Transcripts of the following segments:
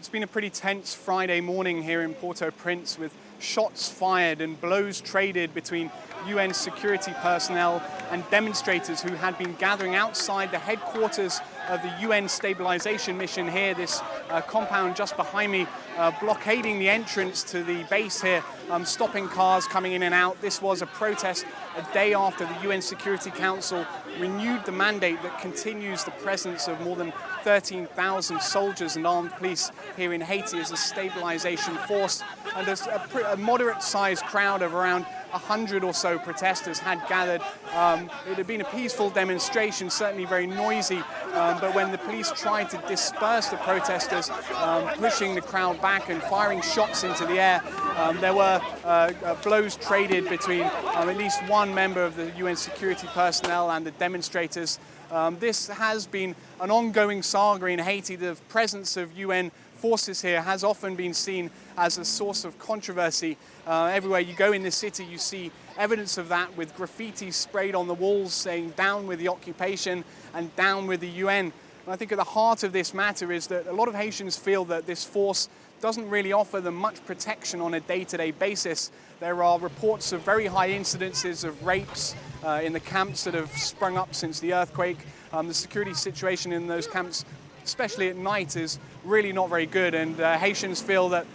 It's been a pretty tense Friday morning here in Port-au-Prince with shots fired and blows traded between UN security personnel and demonstrators who had been gathering outside the headquarters of the UN stabilization mission here, this compound just behind me, blockading the entrance to the base here, stopping cars coming in and out. This was a protest a day after the UN Security Council renewed the mandate that continues the presence of more than 13,000 soldiers and armed police here in Haiti as a stabilization force. And a moderate-sized crowd of around 100 or so protesters had gathered. It had been a peaceful demonstration, certainly very noisy, but when the police tried to disperse the protesters, pushing the crowd back and firing shots into the air, there were blows traded between at least one member of the UN security personnel and the demonstrators. This has been an ongoing saga in Haiti. The presence of UN forces here has often been seen as a source of controversy. Everywhere you go in the city, you see evidence of that, with graffiti sprayed on the walls saying "down with the occupation" and "down with the UN." And I think at the heart of this matter is that a lot of Haitians feel that this force doesn't really offer them much protection on a day-to-day basis. There are reports of very high incidences of rapes in the camps that have sprung up since the earthquake. The security situation in those camps, especially at night, is really not very good, and Haitians feel that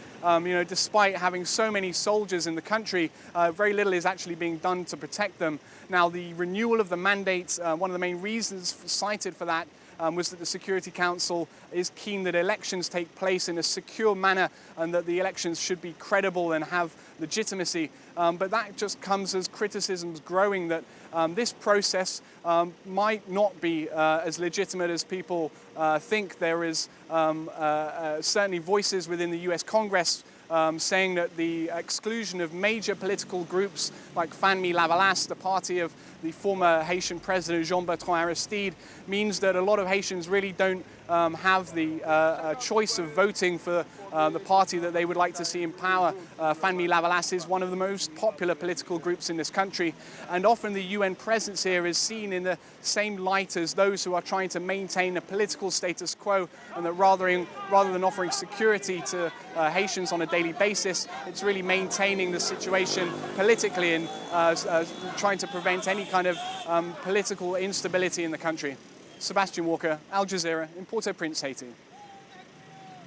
despite having so many soldiers in the country, very little is actually being done to protect them. Now, the renewal of the mandate, one of the main reasons cited for that was that the Security Council is keen that elections take place in a secure manner and that the elections should be credible and have legitimacy. But that just comes as criticisms growing that this process might not be as legitimate as people think. There is certainly voices within the US Congress saying that the exclusion of major political groups like Famille Lavalas, the party of the former Haitian president Jean-Bertrand Aristide, means that a lot of Haitians really don't have the choice of voting for the party that they would like to see in power. Famille Lavalas is one of the most popular political groups in this country, and often the UN presence here is seen in the same light as those who are trying to maintain a political status quo, and that rather than offering security to Haitians on a daily basis, it's really maintaining the situation politically and trying to prevent any kind of political instability in the country. Sebastian Walker, Al Jazeera, in Port-au-Prince, Haiti.